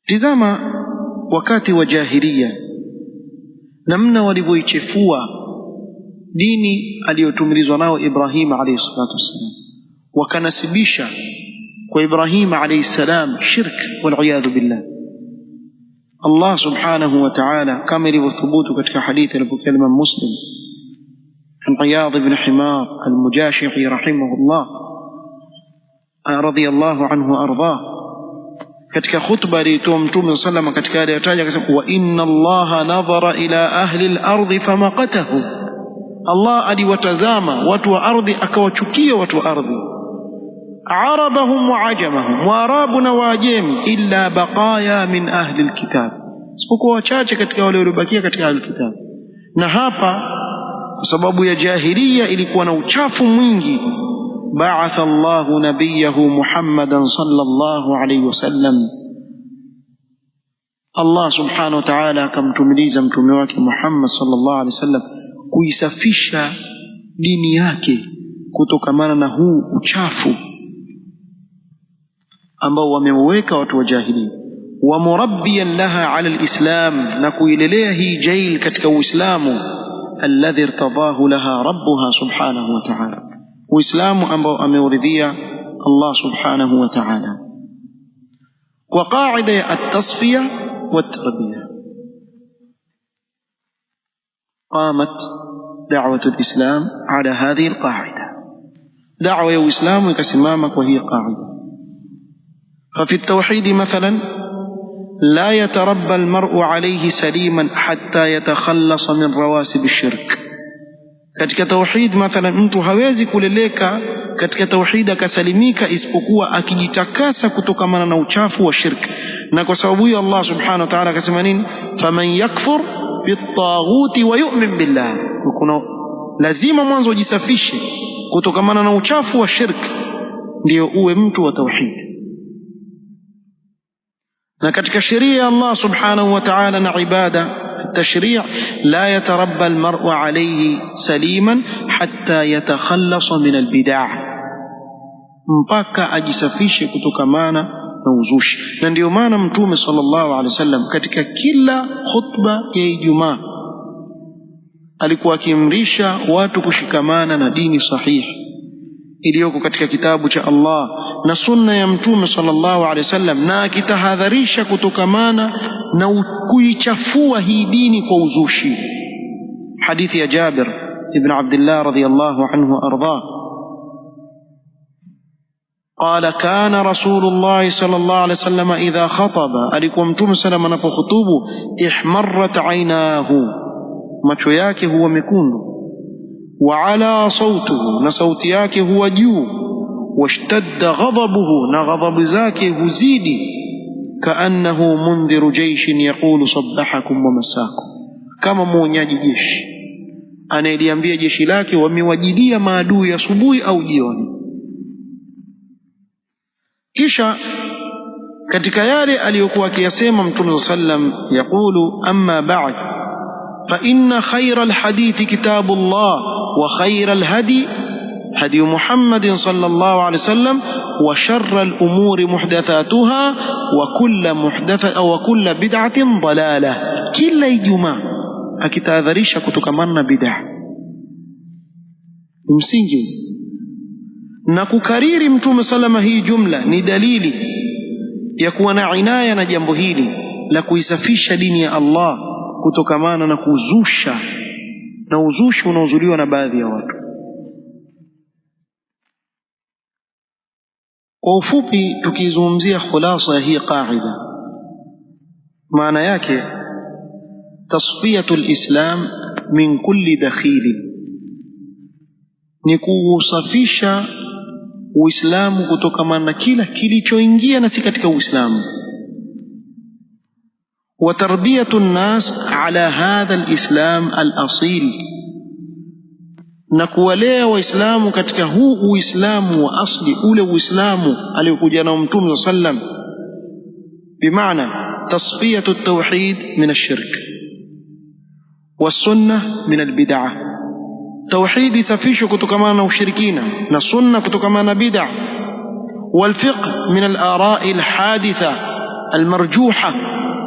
Tizama wakati wa jahiliya namna walivyoichefua dini aliyotumilizwa nao Ibrahim alayhi salatu wassalam, wakanasibisha kwa Ibrahim alayhi salam shirk wal iyadhu billah. Allah subhanahu wa ta'ala kama ilivyothubutu katika hadithi iliyopokea Imam Muslim an Iyadh ibn Himar al-Mujashi'i rahimahullah radiyallahu anhu arda, katika khutba aliyotoa Mtume sallama katika ile yataja akasema, wa inna Allaha nadhara ila ahli al-ardh famaqatahu, Allah aliwatazama watu wa ardhi akawachukia watu wa ardhi, arabahum wa ajamahum, waarabu na waajemi, illa baqaya min ahli al-kitab, isipokuwa wachache katika wale waliobakia katika ahli al-kitab. Na hapa kwa sababu ya jahiliya ilikuwa na uchafu mwingi, ba'atha Allahu nabiyahu Muhammadan sallallahu alayhi wasallam, Allah subhanahu wa ta'ala akamtumiliza mtume wake Muhammad sallallahu alayhi wasallam kuisafisha dini yake kutokamana na huu uchafu ambao wameuweka watu wa jahiliya, wa murabbiyan laha ala alislam, na kuilelea hii jail katika Uislamu alladhi irtadahu laha rabbuha subhanahu wa ta'ala, Uislamu ambao ameuridhia Allah subhanahu wa ta'ala. Kwa qaida ya at-tasfiya wat-tarbiya qamat da'watu al-islam ala hadhihi al-qa'ida, da'wa ya Uislamu ikasimama kwa hii qaida. ففي التوحيد مثلا لا يتربى المرء عليه سليما حتى يتخلص من رواسب الشرك. katika tauhid mathalan mtu hawezi kuleleka katika tauhid akasalimika isipokuwa akijitakasa kutokamana na uchafu wa shirki. Na kwa sababu hiyo Allah subhanahu wa ta'ala akasema nini? faman yakfur bitaghuti wa yu'min billah, kuna lazima mwanzo ujisafishe kutokamana na uchafu wa shirki ndio uwe mtu wa tauhid. Na katika sheria ya Allah subhanahu wa ta'ala na ibada التشريع لا يتربى المرء عليه سليما حتى يتخلص من البدع, mpaka ajisafishe kutokamana na uzushi. Na ndio maana Mtume sallallahu alaihi wasallam katika kila khutba ya Ijumaa alikuwa akiamrisha watu kushikamana na dini sahihi iliyoko katika kitabu cha Allah na sunna ya Mtume sallallahu alaihi wasallam, na akitahadharisha kutokamana na kuichafua hii dini kwa uzushi. Hadithi ya Jabir ibn Abdullah radiyallahu anhu arda, قال كان رسول الله صلى الله عليه وسلم إذا خطب, alikuwa Mtume sallam anapokhutubu, ihmarrat aynahu, macho yake huwa mekundu, wa ala sautuhu, na sauti yake huwa juu, washtadda ghadabuhu, na ghadhabu zake huzidi, kaannahu mundhiru jayshin yaqulu sabbahakum wa masakum, kama mwonyaji jeshi anayeliambia jeshi lake wamewajilia maadui asubuhi au jioni. Kisha katika yale aliyokuwa akiyasema Mtume sallam, yaqulu amma ba'd fa inna khayra alhadithi kitabullah wa khayra alhadi hadi Muhammadin sallallahu alayhi wasallam wa sharra alumuri muhdathatuha wa kullu bid'atin dalalah. Kila Ijumaa akitahadharisha kutokamana na bid'a, msingi na kukariri Mtume sallama hii jumla ni dalili ya kuwa na inaya na jambo hili la kuisafisha dini ya Allah kutokamana na kuzusha na uzushi unaozuliwa na baadhi ya watu. Kwa ufupi tukizungumzia khulasa ya hii qaida, maana yake tasfiyatul islam min kulli dakhili, ni kuusafisha Uislamu kutokamana na kila kilichoingia na si katika Uislamu, wa tarbiyatu nnas ala hadha alislam alasil, na kuwalea waislamu katika huu Uislamu wa asli, ule Uislamu aliyokuja nao Mtume sallam, bimaana tasfiyatu at-tauhid min ash-shirk was-sunnah min al-bid'ah. Tauhidi safisho kutokamana na ushirikina na sunna kutokamana na bid'a, wal fiqh min al-ara'i al-haditha almarjuha,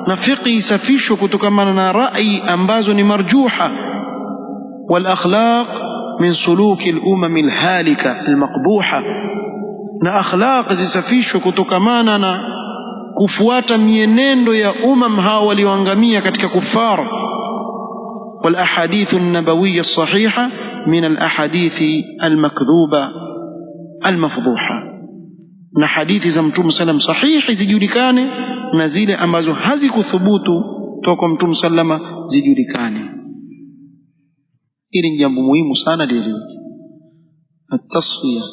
na fiqh isafishwe kutokamana na rai ambazo ni marjuha. Wal akhlaq min suluki al-umam al-halika al-maqbuha, na akhlaq zisafishwe kutokamana na kufuata mienendo ya hao walioangamia katika kufar. Wal ahadith an-nabawiyya as-sahiha min al-ahadith al-makdhuba al-mafdhuha, na hadithi za Mtume sallam sahihi zijulikane na zile ambazo hazikuthubutu toka Mtume sallama zijulikane. Hili ni jambo muhimu sana lieleweke. At-tasfiya,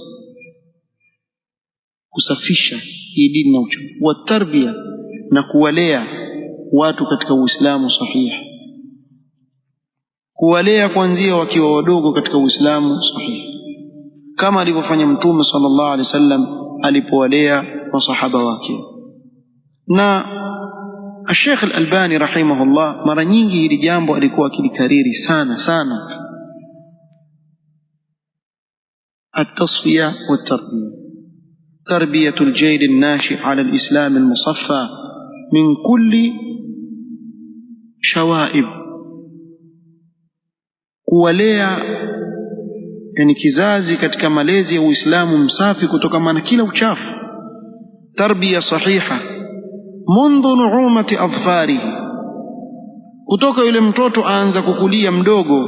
kusafisha hii dini na uchafu. Wa tarbia, na kuwalea watu katika Uislamu sahihi, kuwalea kuanzia wakiwa wadogo katika Uislamu sahihi, kama alivyofanya Mtume sallallahu alaihi wasallam alipowalea masahaba wake. Na Sheikh Al-Albani rahimahullah mara nyingi hili jambo alikuwa akilikariri sana sana, التصفية والتربية. تربية الجيل الناشئ على الإسلام المصفى من كل شوائب، kuwalea yani kizazi katika malezi ya Uislamu msafi kutokamana kila uchafu. Tarbia sahiha mundhu nu'umati adfarihi, kutoka yule mtoto aanza kukulia mdogo,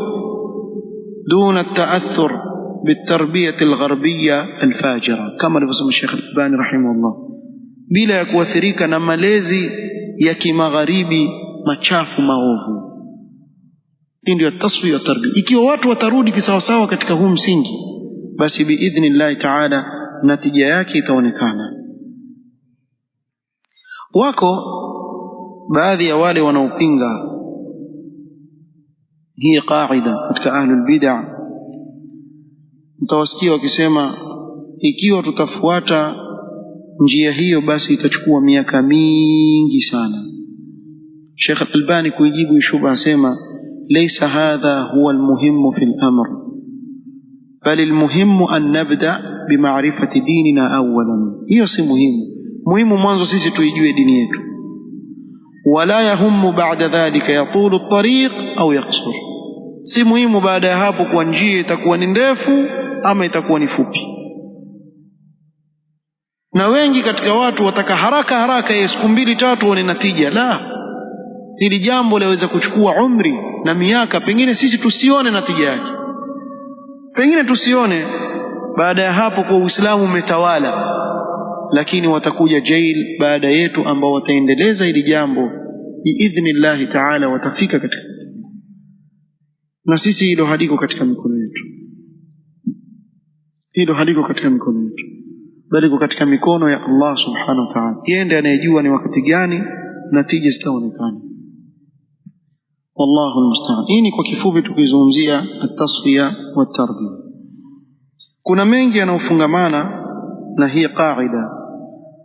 duna ta'athur bitarbiyati algharbiyya alfajira, kama alivyosema Sheikh Al-Albani rahimahullah, bila ya kuathirika na malezi ya kimagharibi machafu maovu. Hii ndio tasfiya ya tarbia. Ikiwa watu watarudi kisawasawa katika huu msingi, basi biidhnillah ta'ala natija yake itaonekana. Wako baadhi ya wale wanaopinga hii qaida katika ahlul bid'ah, mtawasikia wakisema ikiwa tutafuata njia hiyo basi itachukua miaka mingi sana. Sheikh Al-Albani kuijibu shubha asema laysa hadha huwa almuhimmu fi al-amr, bal almuhimmu an nabda bima'rifati dinina awwalan. Hiyo si muhimu, muhimu mwanzo sisi tuijue dini yetu. Wala yahummu ba'da dhalika yatulu at-tariq au yaqsur, si muhimu baada ya hapo kwa njia itakuwa ni ndefu ama itakuwa ni fupi. Na wengi katika watu wataka haraka haraka, siku 2-3 waone natija. La, hili jambo laweza kuchukua umri na miaka, pengine sisi tusione natija yake, pengine tusione baada ya hapo kwa Uislamu umetawala, lakini watakuja jail baada yetu ambao wataendeleza hili jambo biidhnillah ta'ala, watafika katika. Na sisi hilo haliko katika mikono yetu, hilo haliko katika mikono yetu, bali liko katika mikono ya Allah subhanahu wa ta'ala. Yeye ndiye anayejua ni wakati gani natija zitaonekana. Wallahu almusta'an. Hii ni kwa kifupi tukizungumzia at-tasfiya wa tarbiya. Kuna mengi yanayofungamana na hii qaida,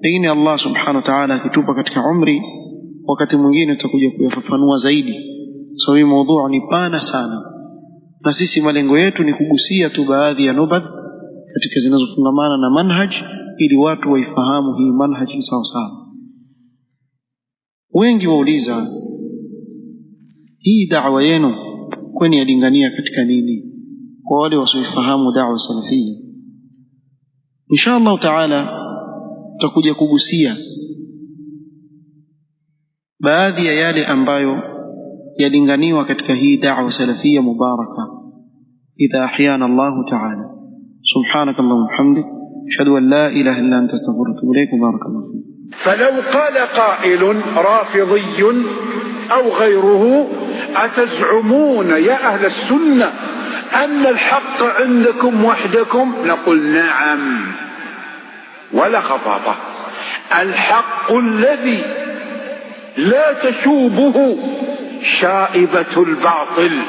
pengine Allah subhanahu wa ta'ala akitupa katika umri, wakati mwingine tutakuja kuyafafanua zaidi. So hii mada ni pana sana, na sisi malengo yetu ni kugusia tu baadhi ya nubadh katika zinazofungamana na manhaj, ili watu waifahamu hii manhaji sawa sawa. Wengi wauliza hii da'wa yenu kwani yalingania katika nini? Kwa wale wasiofahamu da'wa salafia, inshallah taala tutakuja kugusia baadhi ya yale ambayo yalinganiwa katika hii da'wa salafia mubaraka, idha ahyana Allah taala. Subhanakallahumma wa bihamdik, ashhadu an la ilaha illa anta astaghfiruka wa atubu ilayk. Barakallahu fik. فلو قال قائل رافضي أو غيره أتزعمون يا أهل السنة أن الحق عندكم وحدكم؟ نقول نعم ولا خطابة. الحق الذي لا تشوبه شائبة الباطل،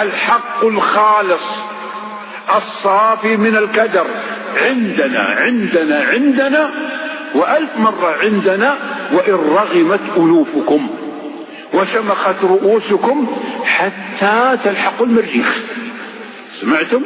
الحق الخالص الصافي من الكدر عندنا عندنا عندنا وألف مرة عندنا، وإن رغمت أنوفكم وشمخت رؤوسكم حتى تلحقوا المريخ. سمعتم؟